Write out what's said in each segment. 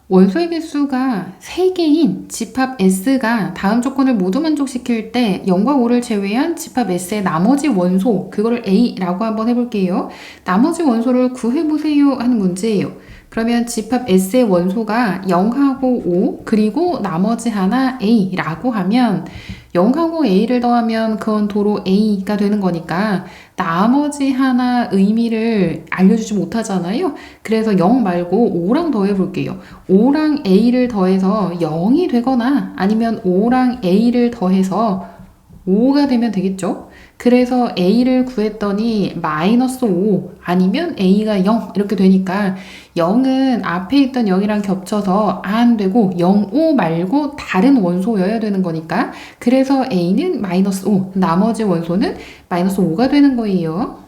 원소의 개수가 3개인 집합 S가 다음 조건을 모두 만족시킬 때 0과 5를 제외한 집합 S의 나머지 원소, 그거를 A라고 한번 해볼게요. 나머지 원소를 구해보세요 하는 문제예요. 그러면 집합 S의 원소가 0하고 5, 그리고 나머지 하나 A라고 하면 0하고 A를 더하면 그건 도로 A가 되는 거니까 나머지 하나 의미를 알려주지 못하잖아요. 그래서 0 말고 5랑 더해볼게요. 5랑 A를 더해서 0이 되거나 아니면 5랑 A를 더해서 5가 되면 되겠죠? 그래서 A를 구했더니 마이너스 5 아니면 A가 0 이렇게 되니까 0은 앞에 있던 0이랑 겹쳐서 안 되고 0, 5 말고 다른 원소여야 되는 거니까 그래서 A는 마이너스 5 나머지 원소는 마이너스 5가 되는 거예요.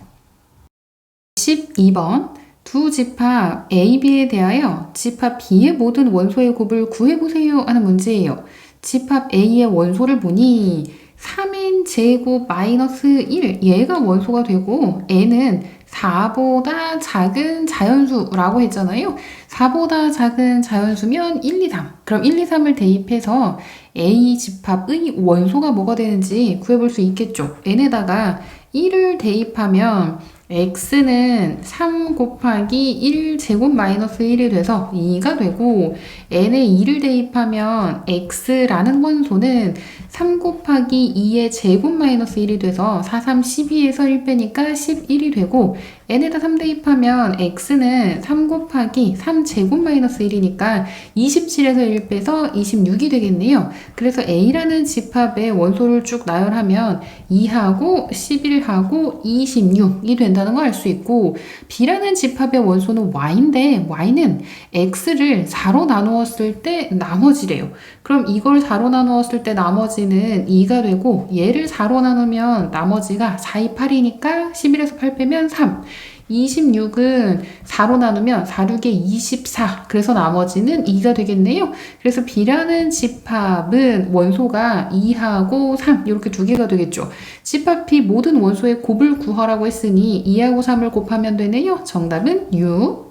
12번 두 집합 A, B에 대하여 집합 B의 모든 원소의 곱을 구해보세요 하는 문제예요. 집합 A의 원소를 보니 3n 제곱 마이너스 1 얘가 원소가 되고 n은 4보다 작은 자연수라고 했잖아요. 4보다 작은 자연수면 1, 2, 3. 그럼 1, 2, 3을 대입해서 A 집합의 원소가 뭐가 되는지 구해볼 수 있겠죠. n에다가 1을 대입하면 x는 3 곱하기 1 제곱 마이너스 1이 돼서 2가 되고 n에 2를 대입하면 x라는 원소는 3 곱하기 2의 제곱 마이너스 1이 돼서 4, 3, 12에서 1 빼니까 11이 되고 n에다 3 대입하면 x는 3 곱하기 3 제곱 마이너스 1이니까 27에서 1 빼서 26이 되겠네요. 그래서 A라는 집합의 원소를 쭉 나열하면 2하고 11하고 26이 된다는 걸 알 수 있고 B라는 집합의 원소는 Y인데 Y는 X를 4로 나누었을 때 나머지래요. 그럼 이걸 4로 나누었을 때 나머지는 2가 되고 얘를 4로 나누면 나머지가 4, 2, 8이니까 11에서 8 빼면 3. 26은 4로 나누면 4, 6에 24. 그래서 나머지는 2가 되겠네요. 그래서 B라는 집합은 원소가 2하고 3 이렇게 두 개가 되겠죠. 집합 B 모든 원소의 곱을 구하라고 했으니 2하고 3을 곱하면 되네요. 정답은 6.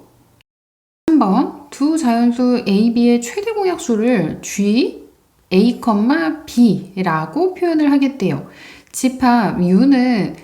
3번 두 자연수 A, B의 최대 공약수를 G, A, B라고 표현을 하겠대요. 집합 U는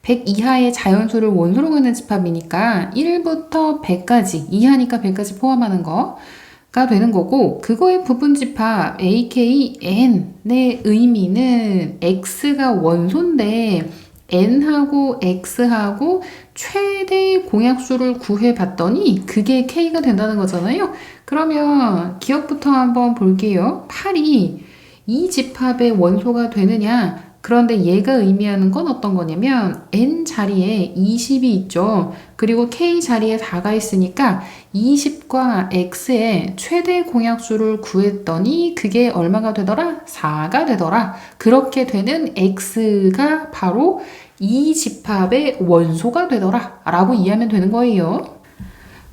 100 이하의 자연수를 원소로 갖는 집합이니까 1부터 100까지, 이하니까 100까지 포함하는 거가 되는 거고 그거의 부분집합 AKN의 의미는 X가 원소인데 N하고 X하고 최대 공약수를 구해봤더니 그게 K가 된다는 거잖아요. 그러면 기억부터 한번 볼게요. 8이 이 집합의 원소가 되느냐? 그런데 얘가 의미하는 건 어떤 거냐면 n 자리에 20이 있죠. 그리고 k 자리에 4가 있으니까 20과 x의 최대 공약수를 구했더니 그게 얼마가 되더라? 4가 되더라. 그렇게 되는 x가 바로 이 집합의 원소가 되더라 라고 이해하면 되는 거예요.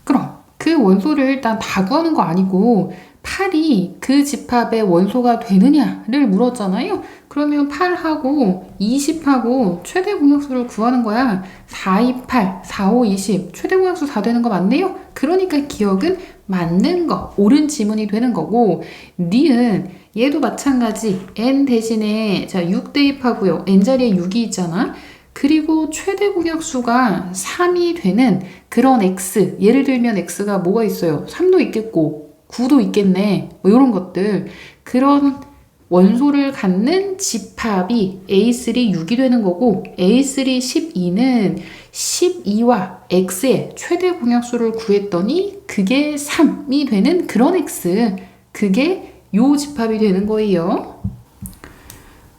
그럼 그 원소를 일단 다 구하는 거 아니고 8이 그 집합의 원소가 되느냐를 물었잖아요. 그러면 8하고 20하고 최대 공약수를 구하는 거야. 4, 2, 8, 4, 5, 20 최대 공약수 다 되는 거 맞네요? 그러니까 기억은 맞는 거, 옳은 지문이 되는 거고 니은 얘도 마찬가지 n 대신에 자 6 대입하고요. n 자리에 6이 있잖아. 그리고 최대 공약수가 3이 되는 그런 x 예를 들면 x가 뭐가 있어요? 3도 있겠고 9도 있겠네. 뭐 이런 것들. 그런 원소를 갖는 집합이 A3 6이 되는 거고 A3 12는 12와 x의 최대 공약수를 구했더니 그게 3이 되는 그런 x. 그게 요 집합이 되는 거예요.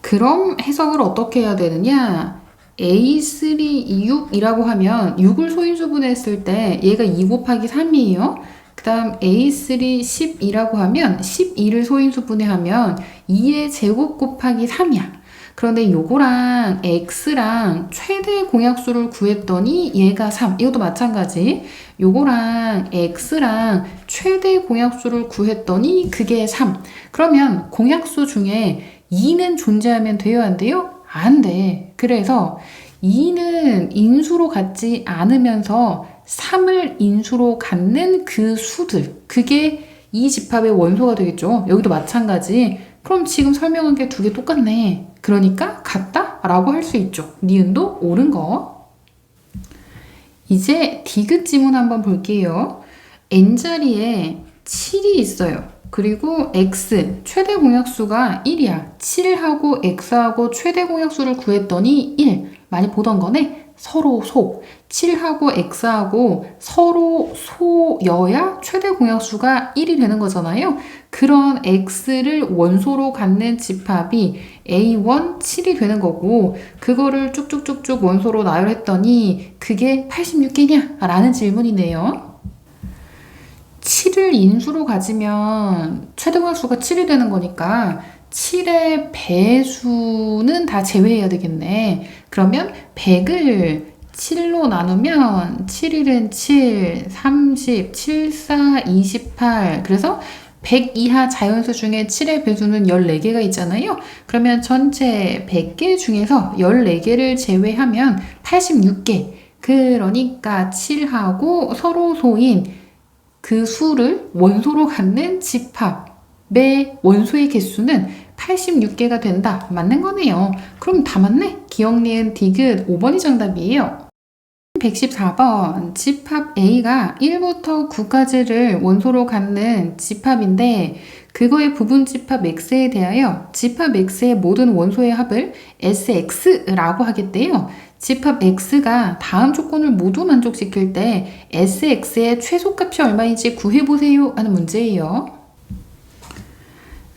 그럼 해석을 어떻게 해야 되느냐? A3 6이라고 하면 6을 소인수분했을 때 얘가 2 곱하기 3이에요. 그 다음 A3 12라고 하면 12를 소인수분해하면 2의 제곱 곱하기 3이야. 그런데 요거랑 x랑 최대 공약수를 구했더니 얘가 3. 이것도 마찬가지. 요거랑 x랑 최대 공약수를 구했더니 그게 3. 그러면 공약수 중에 2는 존재하면 돼요, 안 돼요? 안 돼. 그래서 2는 인수로 갖지 않으면서 3을 인수로 갖는 그 수들, 그게 이 집합의 원소가 되겠죠. 여기도 마찬가지. 그럼 지금 설명한 게 두 개 똑같네. 그러니까 같다? 라고 할 수 있죠. 니은도 옳은 거. 이제 디귿 지문 한번 볼게요. n자리에 7이 있어요. 그리고 x, 최대 공약수가 1이야. 7하고 x하고 최대 공약수를 구했더니 1. 많이 보던 거네. 서로 소. 7하고 x하고 서로 소여야 최대 공약수가 1이 되는 거잖아요. 그런 x를 원소로 갖는 집합이 A1 7이 되는 거고 그거를 쭉쭉쭉쭉 원소로 나열했더니 그게 86개냐? 라는 질문이네요. 7을 인수로 가지면 최대 공약수가 7이 되는 거니까 7의 배수는 다 제외해야 되겠네. 그러면 100을 7로 나누면 7일은 7, 30, 7, 4, 28. 그래서 100 이하 자연수 중에 7의 배수는 14개가 있잖아요. 그러면 전체 100개 중에서 14개를 제외하면 86개. 그러니까 7하고 서로 소인 그 수를 원소로 갖는 집합의 원소의 개수는 86개가 된다. 맞는 거네요. 그럼 다 맞네? 기억, 니은, 디귿 5번이 정답이에요. 114번 집합 A가 1부터 9까지를 원소로 갖는 집합인데 그거의 부분 집합 X에 대하여 집합 X의 모든 원소의 합을 SX라고 하겠대요. 집합 X가 다음 조건을 모두 만족시킬 때 SX의 최소값이 얼마인지 구해보세요 하는 문제예요.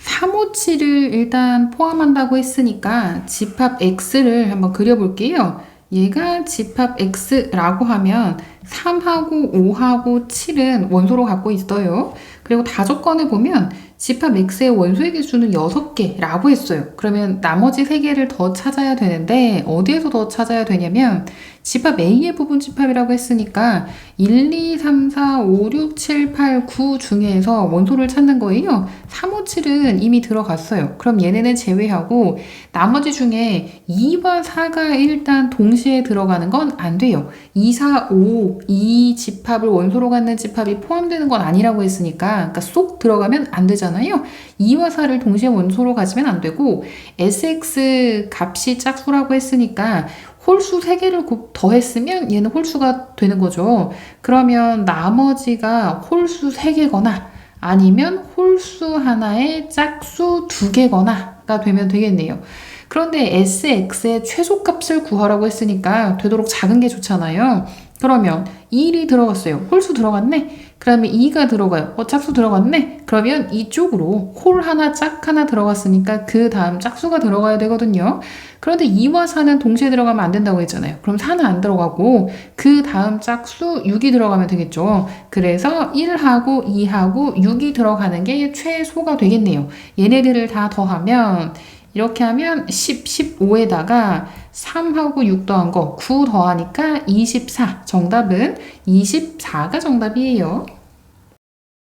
357을 일단 포함한다고 했으니까 집합 X를 한번 그려볼게요. 얘가 집합 X라고 하면 3하고 5하고 7은 원소로 갖고 있어요. 그리고 다조건을 보면 집합 X의 원소의 개수는 6개라고 했어요. 그러면 나머지 3개를 더 찾아야 되는데 어디에서 더 찾아야 되냐면 집합 A의 부분 집합이라고 했으니까 1, 2, 3, 4, 5, 6, 7, 8, 9 중에서 원소를 찾는 거예요. 3, 5, 7은 이미 들어갔어요. 그럼 얘네는 제외하고 나머지 중에 2와 4가 일단 동시에 들어가는 건 안 돼요. 2, 4, 5, 이 집합을 원소로 갖는 집합이 포함되는 건 아니라고 했으니까 그러니까 쏙 들어가면 안 되잖아요. 2와 4를 동시에 원소로 가지면 안 되고 SX 값이 짝수라고 했으니까 홀수 3개를 더했으면 얘는 홀수가 되는 거죠. 그러면 나머지가 홀수 3개거나 아니면 홀수 하나에 짝수 2개거나가 되면 되겠네요. 그런데 SX의 최소값을 구하라고 했으니까 되도록 작은 게 좋잖아요. 그러면 1이 들어갔어요. 홀수 들어갔네? 그러면 2가 들어가요. 짝수 들어갔네? 그러면 이쪽으로 홀 하나, 짝 하나 들어갔으니까 그 다음 짝수가 들어가야 되거든요. 그런데 2와 4는 동시에 들어가면 안 된다고 했잖아요. 그럼 4는 안 들어가고 그 다음 짝수 6이 들어가면 되겠죠. 그래서 1하고 2하고 6이 들어가는 게 최소가 되겠네요. 얘네들을 다 더하면 이렇게 하면 10, 15에다가 3하고 6 더한 거 9 더하니까 24. 정답은 24가 정답이에요.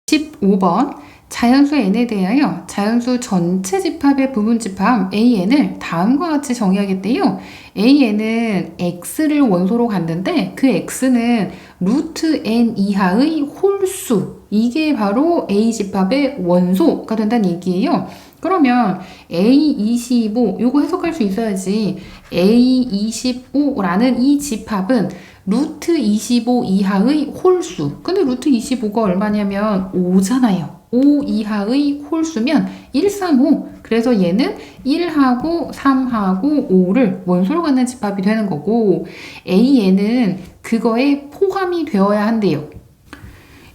15번 자연수 n에 대하여 자연수 전체 집합의 부분 집합 an을 다음과 같이 정의하겠대요. an은 x를 원소로 갖는데 그 x는 루트 n 이하의 홀수. 이게 바로 a 집합의 원소가 된다는 얘기예요. 그러면 A25 요거 해석할 수 있어야지. A25라는 이 집합은 루트 25 이하의 홀수. 근데 루트 25가 얼마냐면 5잖아요. 5 이하의 홀수면 135. 그래서 얘는 1하고 3하고 5를 원소로 갖는 집합이 되는 거고 AN은 그거에 포함이 되어야 한대요.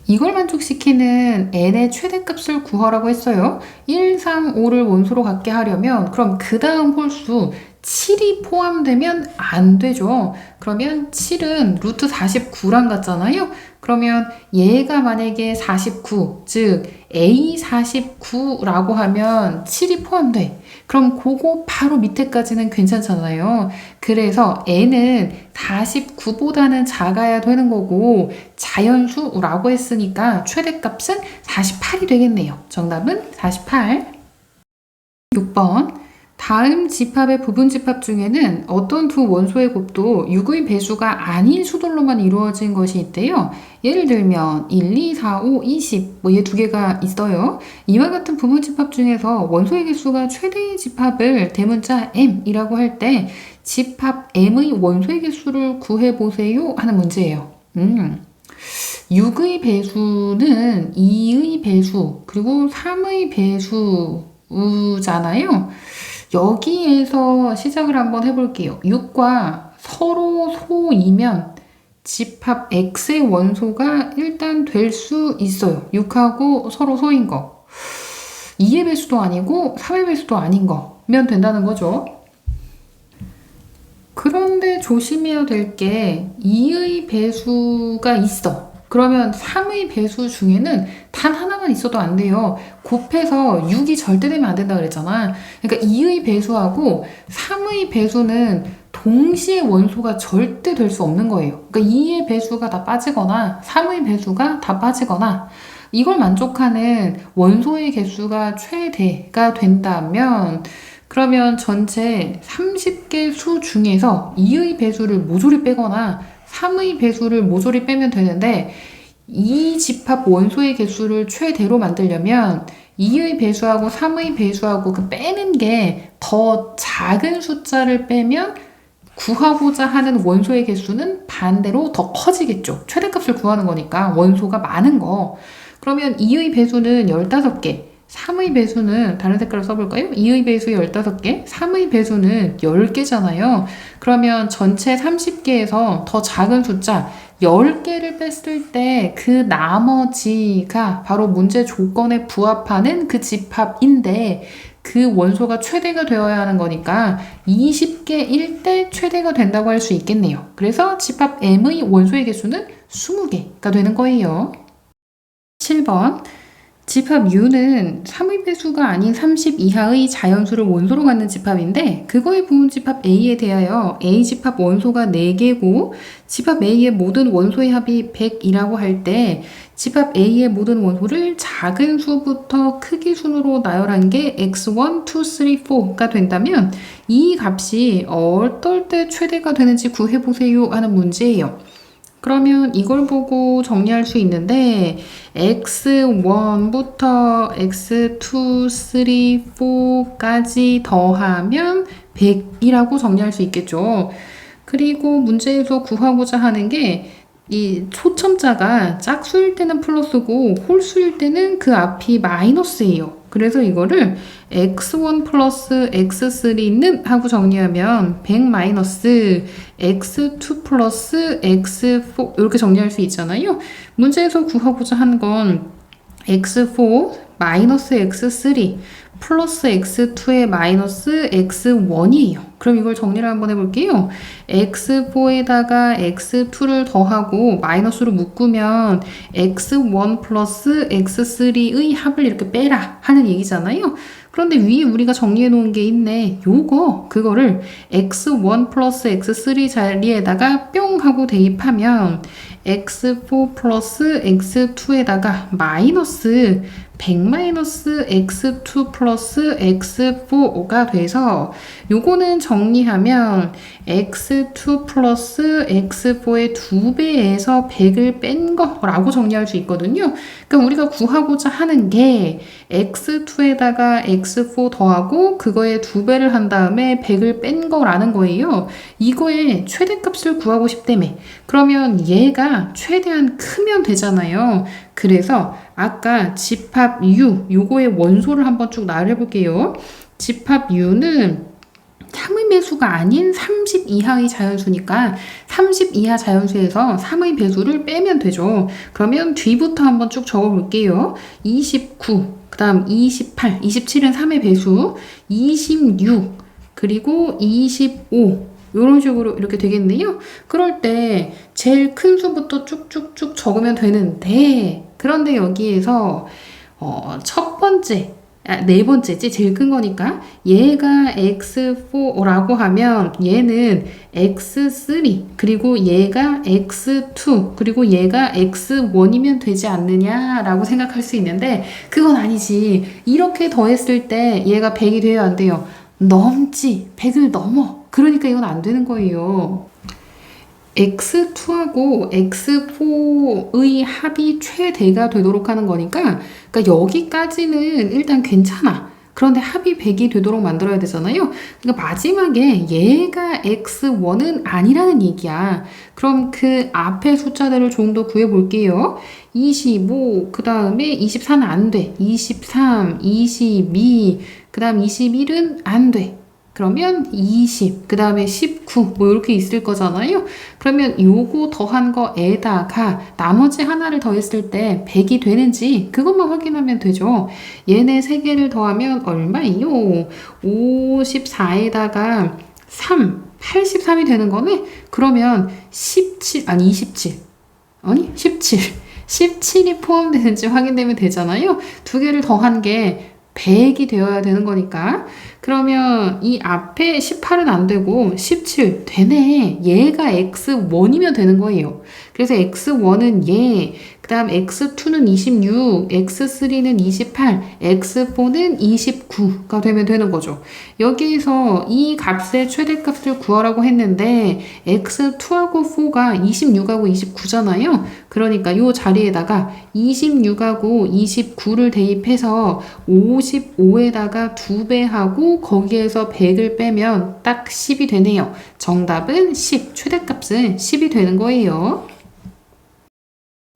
이걸 만족시키는 n의 최대값을 구하라고 했어요. 1, 3, 5를 원소로 갖게 하려면 그럼 그 다음 홀수 7이 포함되면 안 되죠. 그러면 7은 루트 49랑 같잖아요. 그러면 얘가 만약에 49, 즉 A49라고 하면 7이 포함돼. 그럼 그거 바로 밑에까지는 괜찮잖아요. 그래서 n은 49보다는 작아야 되는 거고 자연수라고 했으니까 최대값은 48이 되겠네요. 정답은 48. 6번 다음 집합의 부분 집합 중에는 어떤 두 원소의 곱도 6의 배수가 아닌 수들로만 이루어진 것이 있대요. 예를 들면 1, 2, 4, 5, 20 얘 두 개가 있어요. 이와 같은 부분 집합 중에서 원소의 개수가 최대의 집합을 대문자 m이라고 할 때 집합 m의 원소의 개수를 구해보세요 하는 문제예요. 6의 배수는 2의 배수 그리고 3의 배수잖아요. 여기에서 시작을 한번 해볼게요. 6과 서로 소이면 집합 x의 원소가 일단 될 수 있어요. 6하고 서로 소인 거. 2의 배수도 아니고 3의 배수도 아닌 거면 된다는 거죠. 그런데 조심해야 될 게 2의 배수가 있어. 그러면 3의 배수 중에는 단 하나만 있어도 안 돼요. 곱해서 6이 절대 되면 안 된다 그랬잖아. 그러니까 2의 배수하고 3의 배수는 동시에 원소가 절대 될 수 없는 거예요. 그러니까 2의 배수가 다 빠지거나 3의 배수가 다 빠지거나 이걸 만족하는 원소의 개수가 최대가 된다면 그러면 전체 30개 수 중에서 2의 배수를 모조리 빼거나 3의 배수를 모조리 빼면 되는데 이 집합 원소의 개수를 최대로 만들려면 2의 배수하고 3의 배수하고 그 빼는 게 더 작은 숫자를 빼면 구하고자 하는 원소의 개수는 반대로 더 커지겠죠. 최대값을 구하는 거니까 원소가 많은 거. 그러면 2의 배수는 15개, 3의 배수는 다른 색깔로 써볼까요? 2의 배수 15개, 3의 배수는 10개잖아요. 그러면 전체 30개에서 더 작은 숫자 10개를 뺐을 때 그 나머지가 바로 문제 조건에 부합하는 그 집합인데 그 원소가 최대가 되어야 하는 거니까 20개일 때 최대가 된다고 할 수 있겠네요. 그래서 집합 M의 원소의 개수는 20개가 되는 거예요. 7번 집합 U는 3의 배수가 아닌 30 이하의 자연수를 원소로 갖는 집합인데 그거의 부분 집합 A에 대하여 A 집합 원소가 4개고 집합 A의 모든 원소의 합이 100이라고 할 때 집합 A의 모든 원소를 작은 수부터 크기 순으로 나열한 게 x1, 2, 3, 4가 된다면 이 값이 어떨 때 최대가 되는지 구해보세요 하는 문제예요. 그러면 이걸 보고 정리할 수 있는데 x1부터 x2, 3, 4까지 더하면 100이라고 정리할 수 있겠죠. 그리고 문제에서 구하고자 하는 게 이 초첨자가 짝수일 때는 플러스고 홀수일 때는 그 앞이 마이너스예요. 그래서 이거를 x1 플러스 x3는 하고 정리하면 100 마이너스 x2 플러스 x4 이렇게 정리할 수 있잖아요. 문제에서 구하고자 한 건 x4 마이너스 x3 플러스 x2에 마이너스 x1이에요. 그럼 이걸 정리를 한번 해볼게요. x4에다가 x2를 더하고 마이너스로 묶으면 x1 플러스 x3의 합을 이렇게 빼라 하는 얘기잖아요. 그런데 위에 우리가 정리해 놓은 게 있네. 그거를 x1 플러스 x3 자리에다가 뿅 하고 대입하면 x4 플러스 x2에다가 마이너스 100 마이너스 x2 플러스 x4가 돼서 요거는 정리하면 x2 플러스 x4의 2배에서 100을 뺀 거라고 정리할 수 있거든요. 그러니까 우리가 구하고자 하는 게 x2에다가 x4 더하고 그거에 2배를 한 다음에 100을 뺀 거라는 거예요. 이거의 최대값을 구하고 싶다며. 그러면 얘가 최대한 크면 되잖아요. 그래서 아까 집합 U, 요거의 원소를 한번 쭉 나열해 볼게요. 집합 U는 3의 배수가 아닌 30 이하의 자연수니까 30 이하 자연수에서 3의 배수를 빼면 되죠. 그러면 뒤부터 한번 쭉 적어 볼게요. 29, 그 다음 28, 27은 3의 배수, 26, 그리고 25, 이런 식으로 이렇게 되겠네요. 그럴 때 제일 큰 수부터 쭉쭉쭉 적으면 되는데 그런데 여기에서 첫 번째, 네 번째지 제일 큰 거니까 얘가 x4라고 하면 얘는 x3 그리고 얘가 x2 그리고 얘가 x1이면 되지 않느냐라고 생각할 수 있는데 그건 아니지. 이렇게 더했을 때 얘가 100이 돼야 안 돼요. 넘지. 100을 넘어. 그러니까 이건 안 되는 거예요. x2하고 x4의 합이 최대가 되도록 하는 거니까, 그러니까 여기까지는 일단 괜찮아. 그런데 합이 100이 되도록 만들어야 되잖아요. 그러니까 마지막에 얘가 x1은 아니라는 얘기야. 그럼 그 앞에 숫자들을 좀 더 구해볼게요. 25, 그 다음에 24는 안 돼. 23, 22, 그 다음 21은 안 돼. 그러면 20, 그 다음에 19, 뭐 이렇게 있을 거잖아요. 그러면 요거 더한 거에다가 나머지 하나를 더했을 때 100이 되는지 그것만 확인하면 되죠. 얘네 세 개를 더하면 얼마예요? 54에다가 3, 83이 되는 거네? 그러면 17, 아니 27, 아니 17, 17이 포함되는지 확인되면 되잖아요. 두 개를 더한 게 100이 되어야 되는 거니까. 그러면 이 앞에 18은 안 되고 17 되네. 얘가 x1이면 되는 거예요. 그래서 x1은 얘, 그 다음 x2는 26, x3는 28, x4는 29가 되면 되는 거죠. 여기에서 이 값의 최대값을 구하라고 했는데 x2하고 4가 26하고 29잖아요. 그러니까 이 자리에다가 26하고 29를 대입해서 55에다가 2배 하고 거기에서 100을 빼면 딱 10이 되네요. 정답은 10, 최대값은 10이 되는 거예요.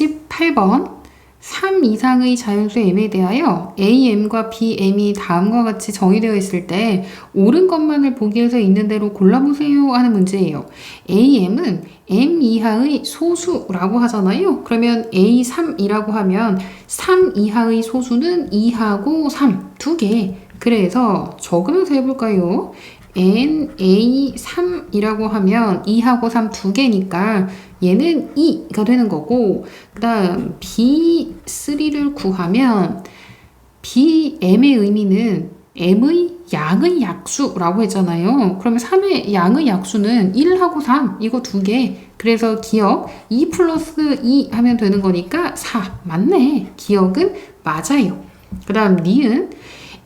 18번 3 이상의 자연수 m에 대하여 am과 bm이 다음과 같이 정의되어 있을 때 옳은 것만을 보기에서 있는 대로 골라보세요 하는 문제예요. am은 m 이하의 소수라고 하잖아요. 그러면 a3이라고 하면 3 이하의 소수는 2하고 3, 두 개. 그래서 적으면서 해볼까요? NA3이라고 하면 2하고 3 두 개니까 얘는 2가 되는 거고, 그 다음 B3를 구하면 BM의 의미는 M의 양의 약수라고 했잖아요. 그러면 3의 양의 약수는 1하고 3 이거 두 개. 그래서 기억 2 플러스 2 하면 되는 거니까 4 맞네. 기억은 맞아요. 그 다음 니은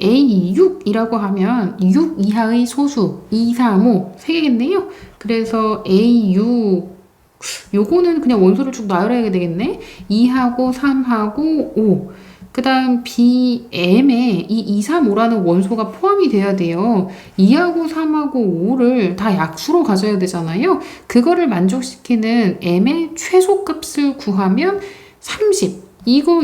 A6이라고 하면 6 이하의 소수 2, 3, 5 세 개겠네요. 그래서 A6 요거는 그냥 원소를 쭉 나열해야 되겠네. 2하고 3하고 5. 그 다음 BM에 이 2, 3, 5라는 원소가 포함이 돼야 돼요. 2하고 3하고 5를 다 약수로 가져야 되잖아요. 그거를 만족시키는 M의 최소값을 구하면 30. 이거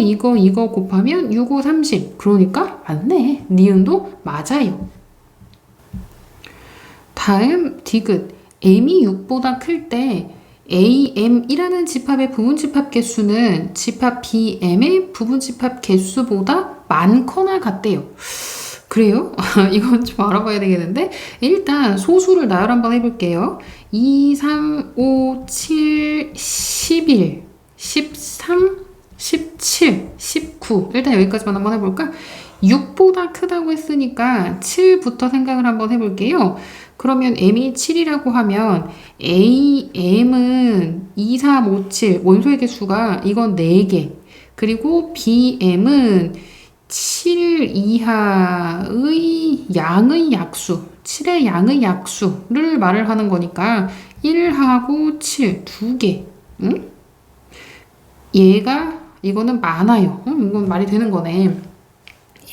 곱하면 6, 5, 30. 그러니까 맞네. 니은도 맞아요. 다음 디귿. m이 6보다 클 때 AM이라는 집합의 부분집합 개수는 집합 BM의 부분집합 개수보다 많거나 같대요. 그래요? 이건 좀 알아봐야 되겠는데 일단 소수를 나열 한번 해볼게요. 2, 3, 5, 7, 11, 13, 17, 19 일단 여기까지만 한번 해볼까? 6보다 크다고 했으니까 7부터 생각을 한번 해볼게요. 그러면 m이 7이라고 하면 am은 2, 3, 5, 7 원소의 개수가 이건 4개. 그리고 bm은 7 이하의 양의 약수 7의 양의 약수를 말을 하는 거니까 1하고 7 2개. 응? 얘가 이거는 많아요. 이건 말이 되는 거네.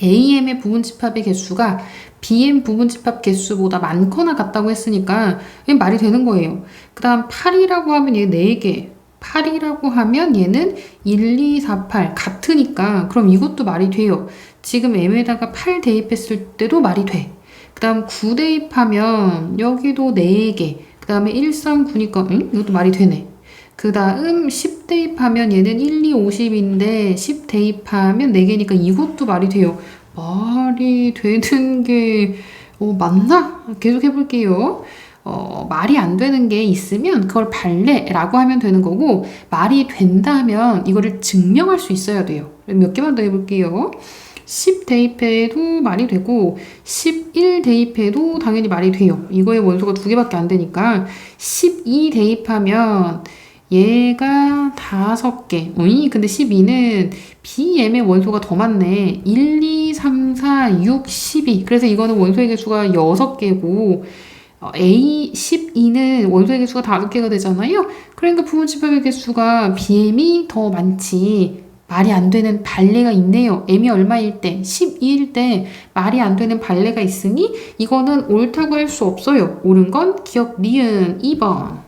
AM의 부분집합의 개수가 BM 부분집합 개수보다 많거나 같다고 했으니까 말이 되는 거예요. 그 다음 8이라고 하면 얘 4개. 8이라고 하면 얘는 1, 2, 4, 8 같으니까 그럼 이것도 말이 돼요. 지금 M에다가 8 대입했을 때도 말이 돼. 그 다음 9 대입하면 여기도 4개. 그 다음에 1, 3, 9니까 이것도 말이 되네. 그 다음 10 대입하면 얘는 1, 2, 50인데 10 대입하면 4개니까 이것도 말이 돼요. 말이 되는 게 맞나? 계속 해볼게요. 말이 안 되는 게 있으면 그걸 발레라고 하면 되는 거고 말이 된다면 이거를 증명할 수 있어야 돼요. 몇 개만 더 해볼게요. 10 대입해도 말이 되고 11 대입해도 당연히 말이 돼요. 이거의 원소가 2개밖에 안 되니까 12 대입하면 얘가 5개. 근데 12는 BM의 원소가 더 많네. 1, 2, 3, 4, 6, 12. 그래서 이거는 원소의 개수가 6개고 A 12는 원소의 개수가 5개가 되잖아요. 그러니까 부분집합의 개수가 BM이 더 많지. 말이 안 되는 발레가 있네요. M이 얼마일 때? 12일 때 말이 안 되는 발레가 있으니 이거는 옳다고 할 수 없어요. 옳은 건 기억 니은 2번.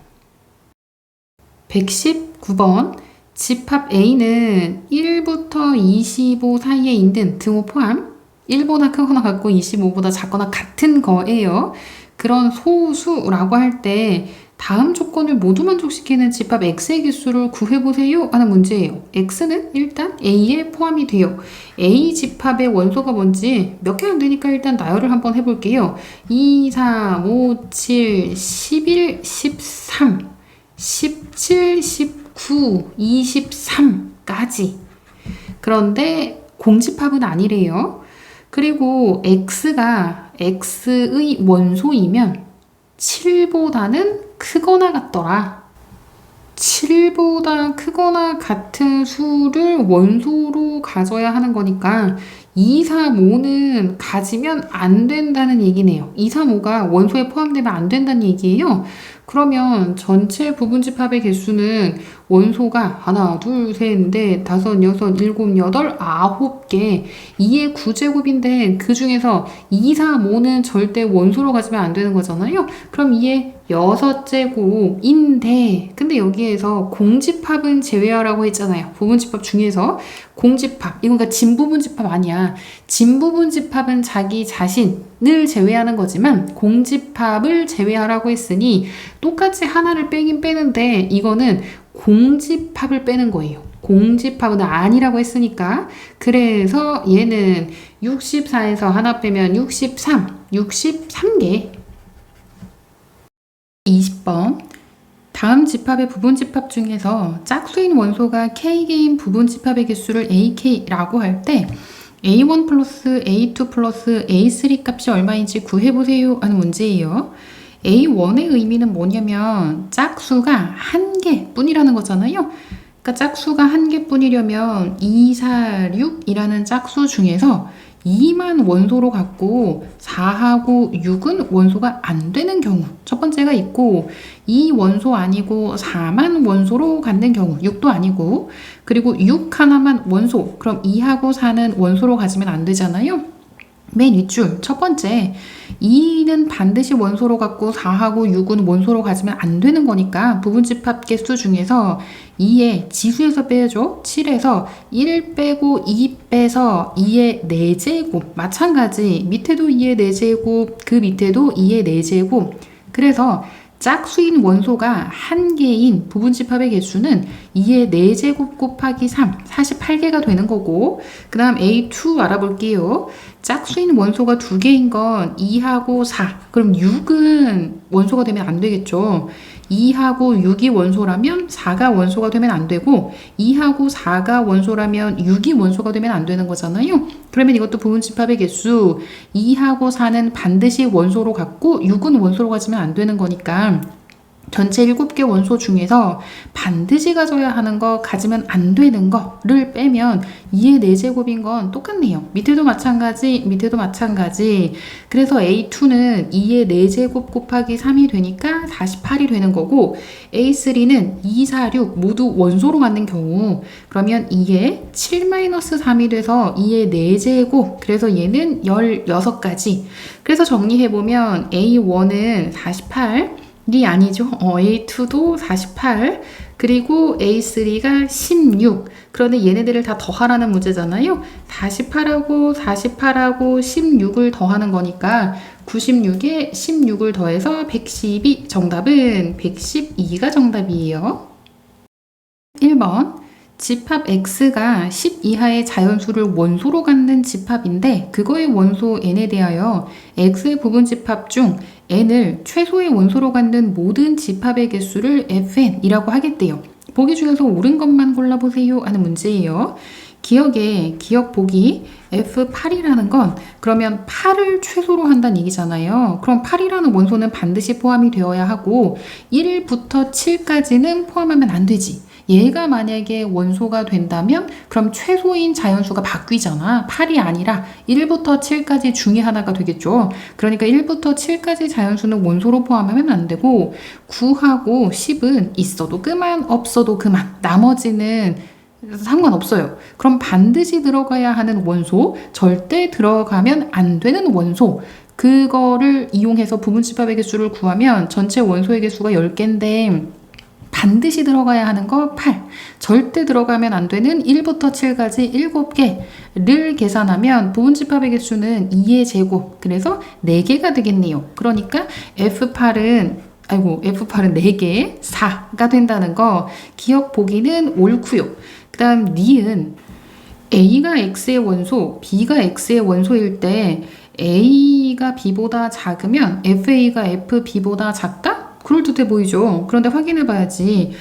119번. 집합 A는 1부터 25 사이에 있는 등호 포함 1보다 크거나 같고 25보다 작거나 같은 거예요. 그런 소수라고 할 때 다음 조건을 모두 만족시키는 집합 X의 개수를 구해보세요 하는 문제예요. X는 일단 A에 포함이 돼요. A 집합의 원소가 뭔지 몇 개 안 되니까 일단 나열을 한번 해볼게요. 2, 3, 5, 7, 11, 13, 17, 19, 23까지. 그런데 공집합은 아니래요. 그리고 X가 X의 원소이면 7보다는 크거나 같더라. 7보다 크거나 같은 수를 원소로 가져야 하는 거니까 2, 3, 5는 가지면 안 된다는 얘기네요. 2, 3, 5가 원소에 포함되면 안 된다는 얘기예요. 그러면 전체 부분집합의 개수는 원소가 하나, 둘, 셋, 넷, 다섯, 여섯, 일곱, 여덟, 9개 2의 9제곱인데 그 중에서 2, 3, 5는 절대 원소로 가지면 안 되는 거잖아요. 그럼 2의 6제곱인데 근데 여기에서 공집합은 제외하라고 했잖아요. 부분집합 중에서 공집합, 이건 그러니까 진부분집합 아니야. 진부분집합은 자기 자신을 제외하는 거지만 공집합을 제외하라고 했으니 똑같이 하나를 빼긴 빼는데 이거는 공집합을 빼는 거예요. 공집합은 아니라고 했으니까. 그래서 얘는 64에서 하나 빼면 63개. 20번. 다음 집합의 부분집합 중에서 짝수인 원소가 K개인 부분집합의 개수를 AK라고 할 때 A1 플러스 A2 플러스 A3 값이 얼마인지 구해보세요 하는 문제예요. A1의 의미는 뭐냐면 짝수가 한 개뿐이라는 거잖아요. 그러니까 짝수가 한 개뿐이려면 2, 4, 6이라는 짝수 중에서 2만 원소로 갖고 4하고 6은 원소가 안 되는 경우 첫 번째가 있고 2 원소 아니고 4만 원소로 갖는 경우 6도 아니고 그리고 6 하나만 원소 그럼 2하고 4는 원소로 가지면 안 되잖아요. 맨 윗줄 첫 번째 2는 반드시 원소로 갖고 4하고 6은 원소로 가지면 안 되는 거니까 부분집합 개수 중에서 2의 지수에서 빼야죠. 7에서 1 빼고 2 빼서 2의 4제곱 마찬가지 밑에도 2의 4제곱 그 밑에도 2의 4제곱 그래서 짝수인 원소가 한 개인 부분집합의 개수는 2의 4제곱 곱하기 3, 48개가 되는 거고 그 다음 A2 알아볼게요. 짝수인 원소가 2개인 건 2하고 4, 그럼 6은 원소가 되면 안 되겠죠. 2하고 6이 원소라면 4가 원소가 되면 안 되고 2하고 4가 원소라면 6이 원소가 되면 안 되는 거잖아요. 그러면 이것도 부분집합의 개수 2하고 4는 반드시 원소로 갖고 6은 원소로 가지면 안 되는 거니까 전체 7개 원소 중에서 반드시 가져야 하는 거, 가지면 안 되는 거를 빼면 2의 4제곱인 건 똑같네요. 밑에도 마찬가지, 밑에도 마찬가지. 그래서 A2는 2의 4제곱 곱하기 3이 되니까 48이 되는 거고 A3는 2, 4, 6 모두 원소로 갖는 경우 그러면 2의 7-3이 돼서 2의 4제곱 그래서 얘는 16가지. 그래서 정리해보면 A1은 48 이 아니죠. A2도 48 그리고 A3가 16 그런데 얘네들을 다 더하라는 문제잖아요. 48하고 16을 더하는 거니까 96에 16을 더해서 112 정답은 112가 정답이에요. 1번 집합 X가 10 이하의 자연수를 원소로 갖는 집합인데 그거의 원소 n에 대하여 X의 부분집합 중 n을 최소의 원소로 갖는 모든 집합의 개수를 fn이라고 하겠대요. 보기 중에서 옳은 것만 골라보세요 하는 문제예요. 기억 보기 F8이라는 건 그러면 8을 최소로 한다는 얘기잖아요. 그럼 8이라는 원소는 반드시 포함이 되어야 하고 1부터 7까지는 포함하면 안 되지. 얘가 만약에 원소가 된다면 그럼 최소인 자연수가 바뀌잖아. 8이 아니라 1부터 7까지 중에 하나가 되겠죠. 그러니까 1부터 7까지 자연수는 원소로 포함하면 안 되고 9하고 10은 있어도 그만 없어도 그만 나머지는 상관없어요. 그럼 반드시 들어가야 하는 원소, 절대 들어가면 안 되는 원소, 그거를 이용해서 부분집합의 개수를 구하면 전체 원소의 개수가 10개인데 반드시 들어가야 하는 거 8, 절대 들어가면 안 되는 1부터 7까지 7개를 계산하면 부분집합의 개수는 2의 제곱, 그래서 4개가 되겠네요. 그러니까 F8은 4개, 4가 된다는 거 기억 보기는 옳고요. 그 다음 니은 A가 X의 원소, B가 X의 원소일 때 A가 B보다 작으면 FA가 FB보다 작다? 그럴듯해 보이죠? 그런데 확인해 봐야지.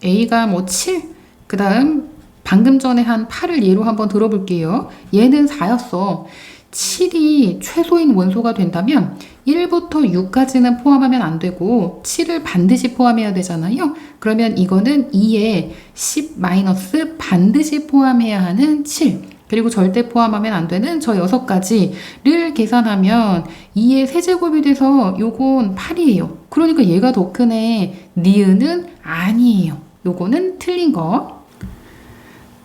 A가 뭐 7, 그 다음 방금 전에 한 8을 예로 한번 들어볼게요. 얘는 4였어. 7이 최소인 원소가 된다면 1부터 6까지는 포함하면 안 되고 7을 반드시 포함해야 되잖아요. 그러면 이거는 2에 10 마이너스 반드시 포함해야 하는 7, 그리고 절대 포함하면 안 되는 저 6가지를 계산하면 2의 세제곱이 돼서 요건 8이에요. 그러니까 얘가 더 크네. 니은은 아니에요. 요거는 틀린 거.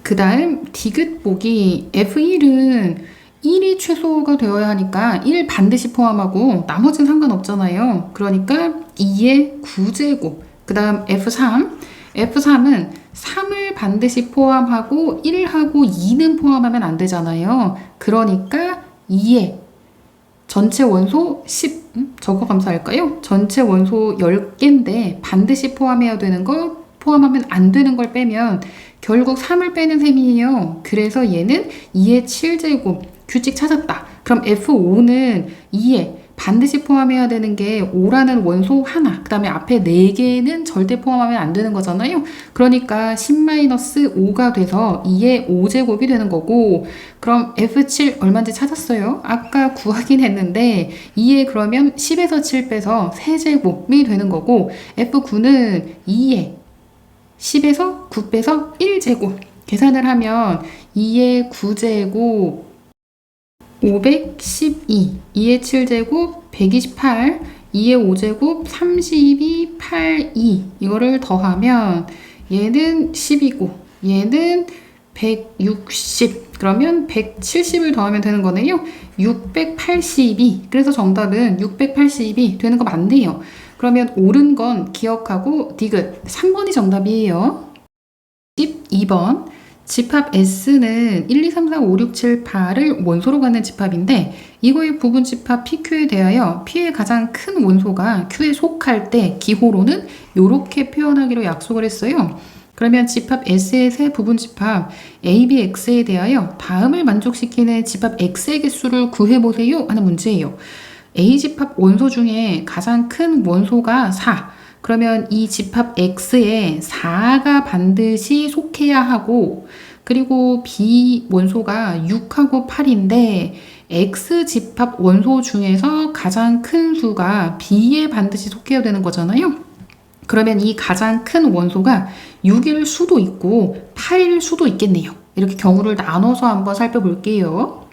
그 다음 디귿 보기 F1은 1이 최소가 되어야 하니까 1 반드시 포함하고 나머지는 상관없잖아요. 그러니까 2의 9제곱. 그 다음 F3은 3을 반드시 포함하고 1하고 2는 포함하면 안 되잖아요. 그러니까 2의 전체 원소 10, 저거 감사할까요? 전체 원소 10개인데 반드시 포함해야 되는 거, 포함하면 안 되는 걸 빼면 결국 3을 빼는 셈이에요. 그래서 얘는 2의 7제곱. 규칙 찾았다. 그럼 F5는 2에 반드시 포함해야 되는 게 5라는 원소 하나, 그 다음에 앞에 4개는 절대 포함하면 안 되는 거잖아요. 그러니까 10-5가 돼서 2의 5제곱이 되는 거고, 그럼 F7 얼마인지 찾았어요? 아까 구하긴 했는데 2에 그러면 10에서 7 빼서 3제곱이 되는 거고, F9는 2에 10에서 9 빼서 1제곱 계산을 하면 2의 9제곱 512, 2의 7제곱 128, 2의 5제곱 32, 82, 이거를 더하면 얘는 10이고 얘는 160, 그러면 170을 더하면 되는 거네요. 682, 그래서 정답은 682이 되는 거 맞네요. 그러면 옳은 건 기억하고 디귿 3번이 정답이에요. 12번 집합 S는 1, 2, 3, 4, 5, 6, 7, 8을 원소로 갖는 집합인데 이거의 부분 집합 PQ에 대하여 P의 가장 큰 원소가 Q에 속할 때 기호로는 이렇게 표현하기로 약속을 했어요. 그러면 집합 S의 세 부분 집합 A, B, X에 대하여 다음을 만족시키는 집합 X의 개수를 구해보세요 하는 문제예요. A 집합 원소 중에 가장 큰 원소가 4. 그러면 이 집합 X에 4가 반드시 속해야 하고, 그리고 B 원소가 6하고 8인데 X 집합 원소 중에서 가장 큰 수가 B에 반드시 속해야 되는 거잖아요. 그러면 이 가장 큰 원소가 6일 수도 있고 8일 수도 있겠네요. 이렇게 경우를 나눠서 한번 살펴볼게요.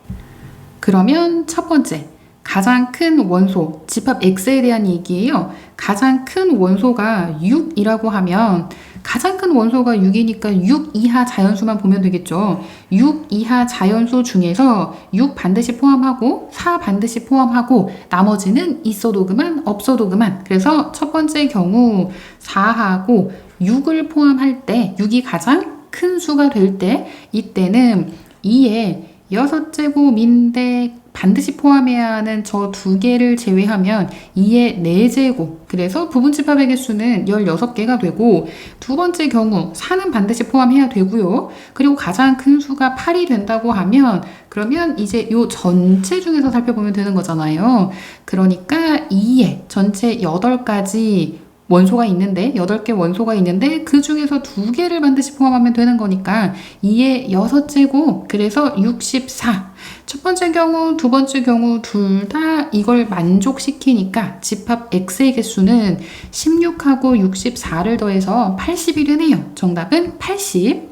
그러면 첫 번째, 가장 큰 원소, 집합 X에 대한 얘기예요. 가장 큰 원소가 6이라고 하면 가장 큰 원소가 6이니까 6 이하 자연수만 보면 되겠죠. 6 이하 자연수 중에서 6 반드시 포함하고 4 반드시 포함하고 나머지는 있어도 그만 없어도 그만. 그래서 첫 번째 경우 4하고 6을 포함할 때 6이 가장 큰 수가 될 때 이때는 2에 6제곱인데 반드시 포함해야 하는 저 2개를 제외하면 2의 4제곱, 그래서 부분집합의 개수는 16개가 되고, 두 번째 경우 4는 반드시 포함해야 되고요. 그리고 가장 큰 수가 8이 된다고 하면 그러면 이제 요 전체 중에서 살펴보면 되는 거잖아요. 그러니까 2의 전체 8가지 원소가 있는데 8개 원소가 있는데 그 중에서 2개를 반드시 포함하면 되는 거니까 2의 6제곱 그래서 64. 첫 번째 경우, 두 번째 경우 둘 다 이걸 만족시키니까 집합 X의 개수는 16하고 64를 더해서 80이 되네요. 정답은 80.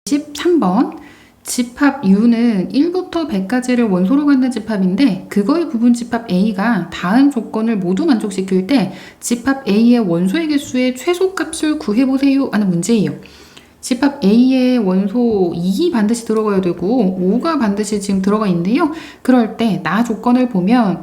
13번. 집합 U는 1부터 100까지를 원소로 갖는 집합인데 그거의 부분 집합 A가 다음 조건을 모두 만족시킬 때 집합 A의 원소의 개수의 최소값을 구해보세요 하는 문제예요. 집합 A의 원소 2이 반드시 들어가야 되고 5가 반드시 지금 들어가 있는데요. 그럴 때 나 조건을 보면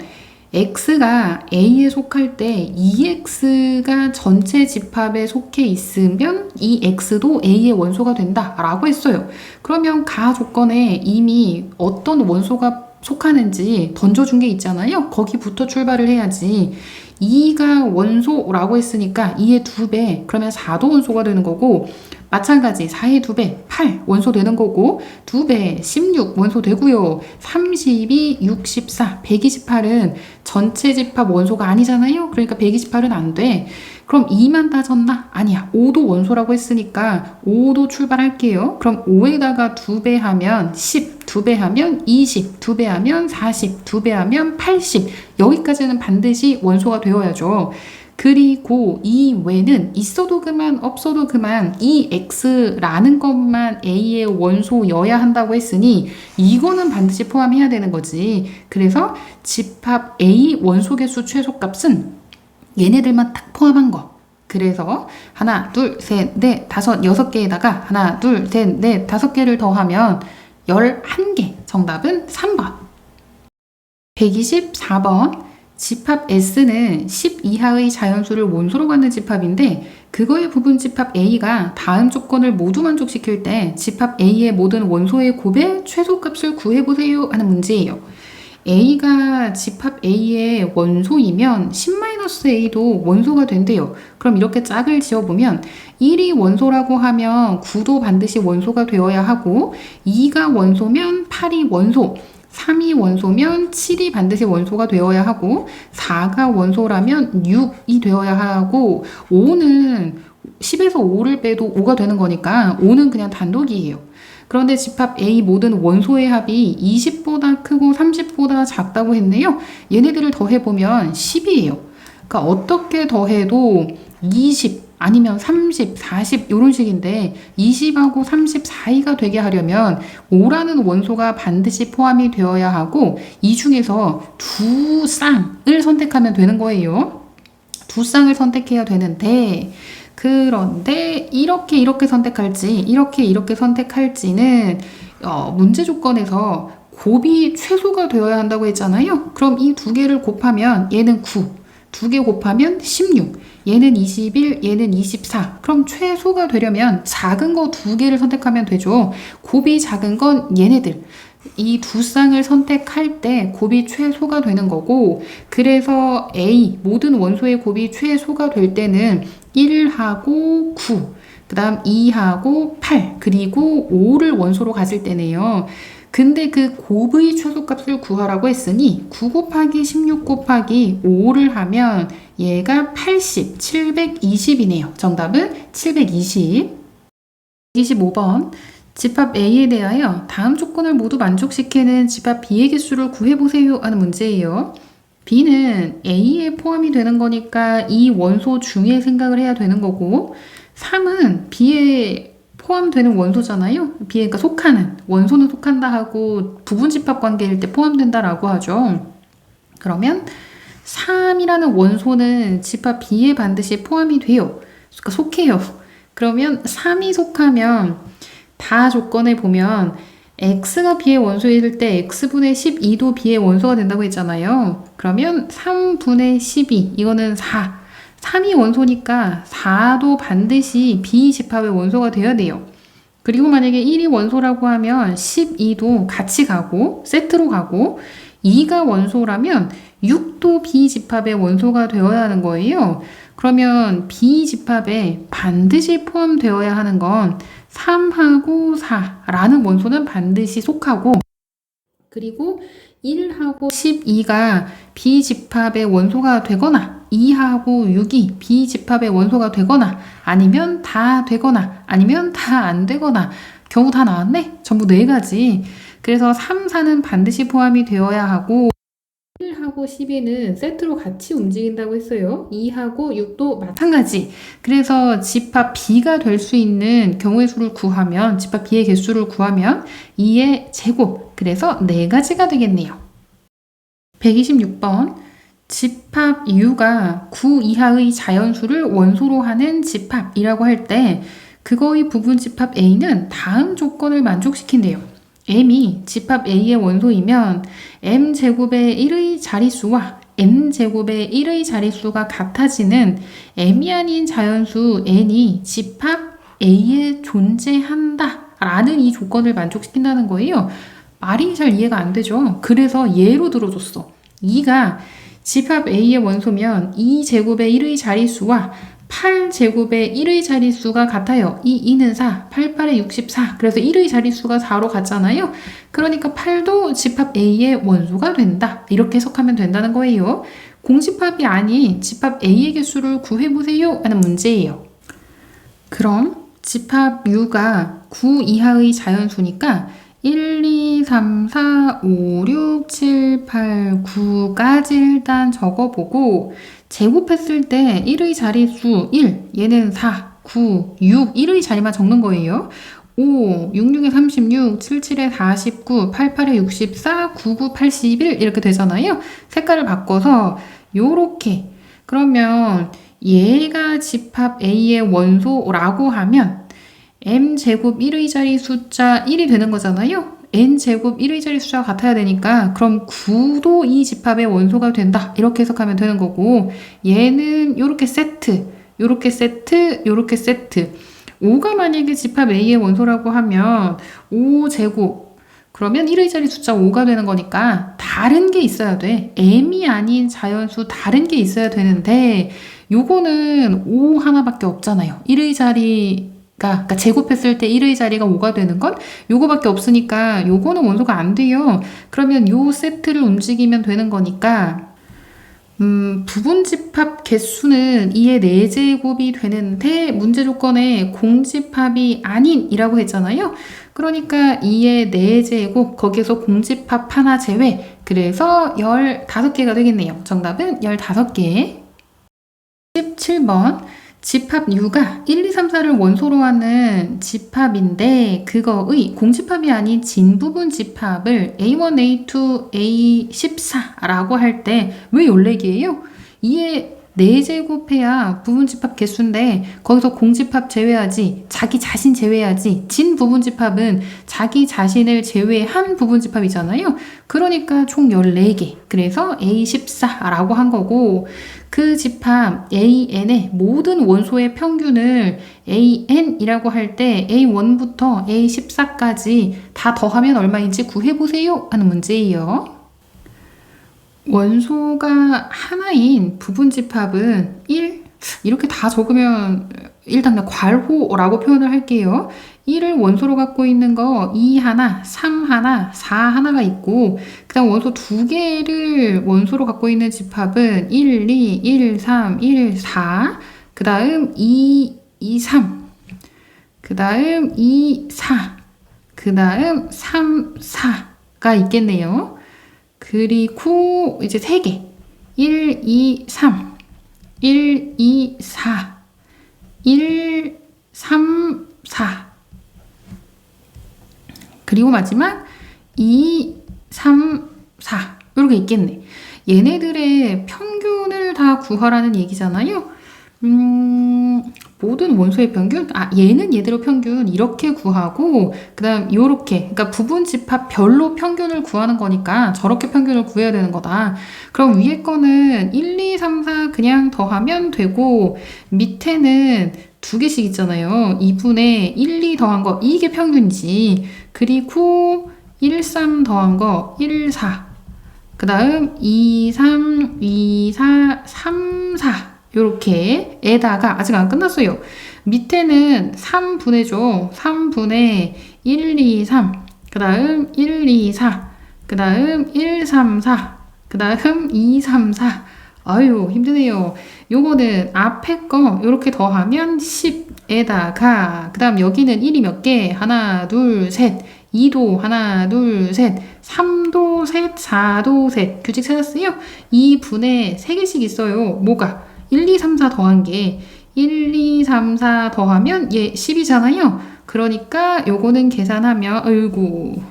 X가 A에 속할 때 2X가 전체 집합에 속해 있으면 이 X도 A의 원소가 된다 라고 했어요. 그러면 가 조건에 이미 어떤 원소가 속하는지 던져준 게 있잖아요. 거기부터 출발을 해야지. 2가 원소라고 했으니까 2의 2배 그러면 4도 원소가 되는 거고 마찬가지 4의 2배 8 원소 되는 거고 2배 16 원소 되고요. 32, 64, 128은 전체 집합 원소가 아니잖아요. 그러니까 128은 안 돼. 그럼 2만 따졌나? 아니야. 5도 원소라고 했으니까 5도 출발할게요. 그럼 5에다가 2배 하면 10, 2배 하면 20, 2배 하면 40, 2배 하면 80. 여기까지는 반드시 원소가 되어야죠. 그리고 이 외는 있어도 그만 없어도 그만 이 X라는 것만 A의 원소여야 한다고 했으니 이거는 반드시 포함해야 되는 거지. 그래서 집합 A 원소 개수 최소값은 얘네들만 딱 포함한 거. 그래서 하나, 둘, 셋, 넷, 다섯, 6개에다가 하나, 둘, 셋, 넷, 5개를 더하면 11개. 정답은 3번. 124번. 집합 S는 10 이하의 자연수를 원소로 갖는 집합인데 그거의 부분 집합 A가 다음 조건을 모두 만족시킬 때 집합 A의 모든 원소의 곱의 최소값을 구해보세요 하는 문제예요. A가 집합 A의 원소이면 10-A도 원소가 된대요. 그럼 이렇게 짝을 지어보면 1이 원소라고 하면 9도 반드시 원소가 되어야 하고 2가 원소면 8이 원소 3이 원소면 7이 반드시 원소가 되어야 하고 4가 원소라면 6이 되어야 하고 5는 10에서 5를 빼도 5가 되는 거니까 5는 그냥 단독이에요. 그런데 집합 A 모든 원소의 합이 20보다 크고 30보다 작다고 했네요. 얘네들을 더해보면 10이에요. 그러니까 어떻게 더해도 20 아니면 30, 40 이런 식인데 20하고 30 사이가 되게 하려면 5라는 원소가 반드시 포함이 되어야 하고 이 중에서 두 쌍을 선택하면 되는 거예요. 두 쌍을 선택해야 되는데 그런데 이렇게 선택할지 이렇게 선택할지는 문제 조건에서 곱이 최소가 되어야 한다고 했잖아요. 그럼 이 2개를 곱하면 얘는 9 2개 곱하면 16 얘는 21 얘는 24 그럼 최소가 되려면 작은 거 2개를 선택하면 되죠. 곱이 작은 건 얘네들 이 두 쌍을 선택할 때 곱이 최소가 되는 거고 그래서 A 모든 원소의 곱이 최소가 될 때는 1하고 9 그 다음 2하고 8 그리고 5를 원소로 가질 때네요. 근데 그 곱의 최소값을 구하라고 했으니 9 곱하기 16 곱하기 5를 하면 얘가 80, 720이네요. 정답은 720. 25번. 집합 A에 대하여 다음 조건을 모두 만족시키는 집합 B의 개수를 구해보세요 하는 문제예요. B는 A에 포함이 되는 거니까 이 원소 중에 생각을 해야 되는 거고 3은 B에 포함되는 원소잖아요. B에 그러니까 속하는 원소는 속한다 하고 부분 집합 관계일 때 포함된다라고 하죠. 그러면 3이라는 원소는 집합 B에 반드시 포함이 돼요. 그러니까 속해요. 그러면 3이 속하면 다 조건을 보면 x가 b의 원소일 때 x분의 12도 b의 원소가 된다고 했잖아요. 그러면 3분의 12 이거는 4 3이 원소니까 4도 반드시 b 집합의 원소가 되어야 돼요. 그리고 만약에 1이 원소라고 하면 12도 같이 가고 세트로 가고 2가 원소라면 6도 b 집합의 원소가 되어야 하는 거예요. 그러면 b 집합에 반드시 포함되어야 하는 건 3하고 4라는 원소는 반드시 속하고 그리고 1하고 12가 b 집합의 원소가 되거나 2하고 6이 B집합의 원소가 되거나 아니면 다 되거나 아니면 다 안 되거나 경우 다 나왔네? 전부 4가지. 그래서 3, 4는 반드시 포함이 되어야 하고 1하고 12는 세트로 같이 움직인다고 했어요. 2하고 6도 마찬가지. 그래서 집합 B가 될 수 있는 경우의 수를 구하면 집합 B의 개수를 구하면 2의 제곱. 그래서 4가지가 되겠네요. 126번 집합 U가 9 이하의 자연수를 원소로 하는 집합이라고 할 때 그거의 부분 집합 A는 다음 조건을 만족시킨대요. M이 집합 A의 원소이면 M제곱의 1의 자릿수와 N제곱의 1의 자릿수가 같아지는 M이 아닌 자연수 N이 집합 A에 존재한다 라는 이 조건을 만족시킨다는 거예요. 말이 잘 이해가 안 되죠. 그래서 예로 들어줬어. 2가 집합 A의 원소면 2제곱의 1의 자릿수와 8제곱의 1의 자릿수가 같아요. 이 2는 4, 8, 8에 64. 그래서 1의 자릿수가 4로 같잖아요. 그러니까 8도 집합 A의 원소가 된다. 이렇게 해석하면 된다는 거예요. 공집합이 아닌 집합 A의 개수를 구해보세요 하는 문제예요. 그럼 집합 U가 9 이하의 자연수니까 1, 2, 3, 4, 5, 6, 7, 8, 9까지 일단 적어보고 제곱했을 때 1의 자릿수 1, 얘는 4, 9, 6, 1의 자리만 적는 거예요. 5, 6, 6에 36, 7, 7에 49, 8, 8에 64, 9, 9, 81 이렇게 되잖아요. 색깔을 바꿔서 요렇게 그러면 얘가 집합 A의 원소라고 하면 M제곱 1의 자리 숫자 1이 되는 거잖아요. N제곱 1의 자리 숫자가 같아야 되니까 그럼 9도 이 집합의 원소가 된다. 이렇게 해석하면 되는 거고 얘는 요렇게 세트, 요렇게 세트, 요렇게 세트 5가 만약에 집합 A의 원소라고 하면 5제곱 그러면 1의 자리 숫자 5가 되는 거니까 다른 게 있어야 돼. M이 아닌 자연수 다른 게 있어야 되는데 요거는 5 하나밖에 없잖아요. 1의 자리 그러니까 제곱했을 때 1의 자리가 5가 되는 건 요거밖에 없으니까 요거는 원소가 안 돼요. 그러면 요 세트를 움직이면 되는 거니까 부분 집합 개수는 2의 4제곱이 되는데 문제 조건에 공집합이 아닌이라고 했잖아요. 그러니까 2의 4제곱 거기에서 공집합 하나 제외 그래서 15개가 되겠네요. 정답은 15개. 17번 집합 U가 1, 2, 3, 4를 원소로 하는 집합인데 그거의 공집합이 아닌 진부분 집합을 A1, A2, A14라고 할 때 왜 14개예요? 2의 4제곱해야 부분 집합 개수인데 거기서 공집합 제외하지 자기 자신 제외하지 진부분 집합은 자기 자신을 제외한 부분 집합이잖아요. 그러니까 총 14개 그래서 A14라고 한 거고 그 집합 AN의 모든 원소의 평균을 AN이라고 할 때 A1부터 A14까지 다 더하면 얼마인지 구해보세요 하는 문제예요. 원소가 하나인 부분 집합은 1, 이렇게 다 적으면 일단 그냥 괄호라고 표현을 할게요. 1을 원소로 갖고 있는 거 2 하나, 3 하나, 4 하나가 있고 그 다음 원소 2개를 원소로 갖고 있는 집합은 1, 2, 1, 3, 1, 4 그 다음 2, 2, 3 그 다음 2, 4 그 다음 3, 4가 있겠네요. 그리고 이제 3개 1, 2, 3 1, 2, 4 1, 3, 4 그리고 마지막 2, 3, 4 이렇게 있겠네. 얘네들의 평균을 다 구하라는 얘기잖아요. 모든 원소의 평균? 얘는 얘대로 평균 이렇게 구하고 그 다음 요렇게 그러니까 부분 집합별로 평균을 구하는 거니까 저렇게 평균을 구해야 되는 거다. 그럼 위에 거는 1, 2, 3, 4 그냥 더하면 되고 밑에는 2개씩 있잖아요. 2분의 1, 2 더한 거 이게 평균이지. 그리고 1, 3 더한 거 1, 4 그 다음 2, 3, 2, 4, 3, 4 요렇게 에다가 아직 안 끝났어요. 밑에는 3분의죠. 3분의 1, 2, 3 그 다음 1, 2, 4 그 다음 1, 3, 4 그 다음 2, 3, 4 아유, 힘드네요. 요거는 앞에 거 이렇게 더하면 10에다가 그다음 여기는 1이 몇 개? 하나, 둘, 셋. 2도 하나, 둘, 셋. 3도 셋, 4도 셋. 규칙 찾았어요? 2분의 3개씩 있어요. 뭐가? 1, 2, 3, 4 더한 게 1, 2, 3, 4 더하면 얘 10이잖아요. 그러니까 요거는 계산하면 어이구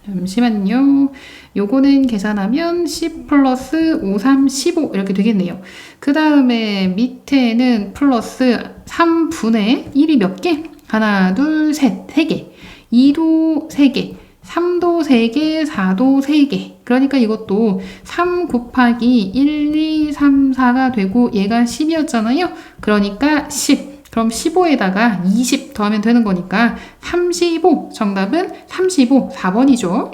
잠시만요. 요거는 계산하면 10 플러스 5, 3, 15 이렇게 되겠네요. 그 다음에 밑에는 플러스 3분의 1이 몇 개? 하나, 둘, 셋, 3개. 2도 3개. 3도 3개, 4도 3개. 그러니까 이것도 3 곱하기 1, 2, 3, 4가 되고 얘가 10이었잖아요. 그러니까 10. 그럼 15에다가 20 더하면 되는 거니까 35. 정답은 35. 4번이죠.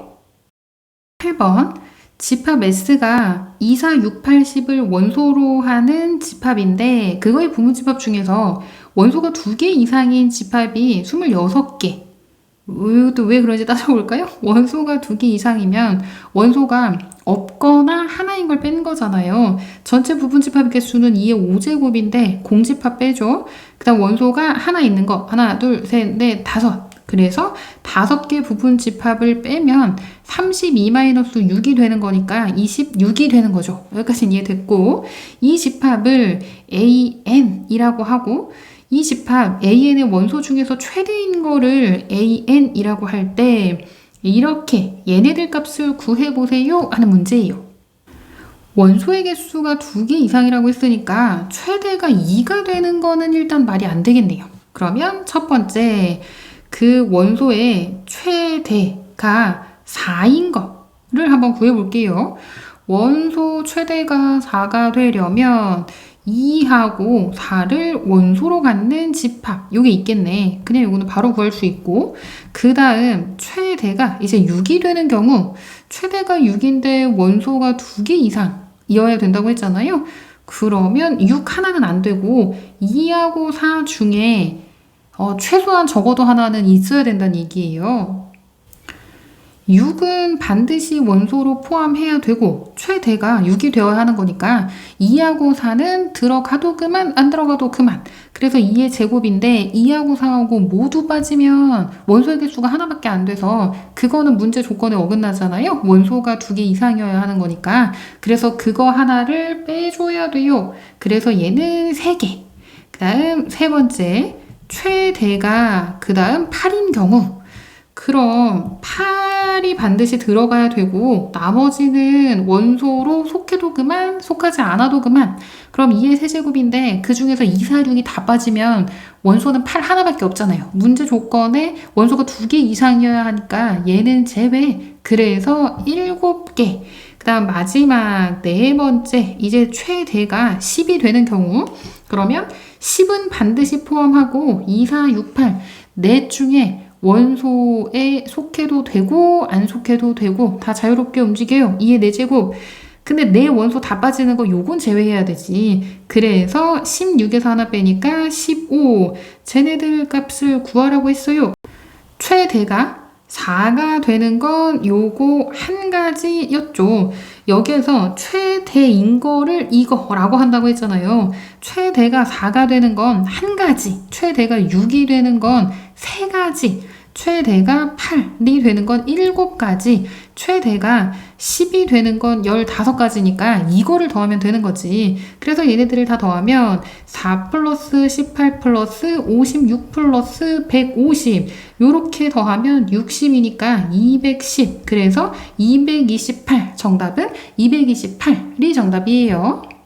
8번. 집합 S가 2, 4, 6, 8, 10을 원소로 하는 집합인데 그거의 부분집합 중에서 원소가 2개 이상인 집합이 26개. 이것도 왜 그런지 따져볼까요? 원소가 2개 이상이면 원소가 없거나 하나인 걸 뺀 거잖아요. 전체 부분집합 개수는 2의 5제곱인데 공집합 빼죠. 그 다음 원소가 하나 있는 거 하나, 둘, 셋, 넷, 다섯. 그래서 5개 부분집합을 빼면 32-6이 되는 거니까 26이 되는 거죠. 여기까지는 이해됐고 이 집합을 AN이라고 하고 이 집합 AN의 원소 중에서 최대인 거를 AN이라고 할 때 이렇게 얘네들 값을 구해보세요 하는 문제예요. 원소의 개수가 2개 이상이라고 했으니까 최대가 2가 되는 거는 일단 말이 안 되겠네요. 그러면 첫 번째 그 원소의 최대가 4인 거를 한번 구해볼게요. 원소 최대가 4가 되려면 2하고 4를 원소로 갖는 집합 요게 있겠네. 그냥 요거는 바로 구할 수 있고 그 다음 최대가 이제 6이 되는 경우 최대가 6인데 원소가 2개 이상이어야 된다고 했잖아요. 그러면 6 하나는 안 되고 2하고 4 중에 최소한 적어도 하나는 있어야 된다는 얘기예요. 6은 반드시 원소로 포함해야 되고 최대가 6이 되어야 하는 거니까 2하고 4는 들어가도 그만 안 들어가도 그만. 그래서 2의 제곱인데 2하고 4하고 모두 빠지면 원소의 개수가 하나밖에 안 돼서 그거는 문제 조건에 어긋나잖아요. 원소가 2개 이상이어야 하는 거니까. 그래서 그거 하나를 빼줘야 돼요. 그래서 얘는 3개. 그 다음 세 번째 최대가 그 다음 8인 경우 그럼 8이 반드시 들어가야 되고 나머지는 원소로 속해도 그만 속하지 않아도 그만. 그럼 2의 세제곱인데 그 중에서 2, 4, 6이 다 빠지면 원소는 8 하나밖에 없잖아요. 문제 조건에 원소가 2개 이상이어야 하니까 얘는 제외. 그래서 7개. 그 다음 마지막 네 번째 이제 최대가 10이 되는 경우 그러면 10은 반드시 포함하고 2, 4, 6, 8 넷 중에 원소에 속해도 되고 안 속해도 되고 다 자유롭게 움직여요. 2의 4제곱. 근데 내 원소 다 빠지는 거 요건 제외해야 되지. 그래서 16에서 하나 빼니까 15. 쟤네들 값을 구하라고 했어요. 최대가 4가 되는 건 요거 한 가지였죠. 여기에서 최대인 거를 이거라고 한다고 했잖아요. 최대가 4가 되는 건 한 가지, 최대가 6이 되는 건 세 가지, 최대가 8이 되는 건 7가지, 최대가 10이 되는 건 15가지니까 이거를 더하면 되는 거지. 그래서 얘네들을 다 더하면 4 플러스 18 플러스 56 플러스 150 요렇게 더하면 60이니까 210. 그래서 228 정답은 228이 정답이에요.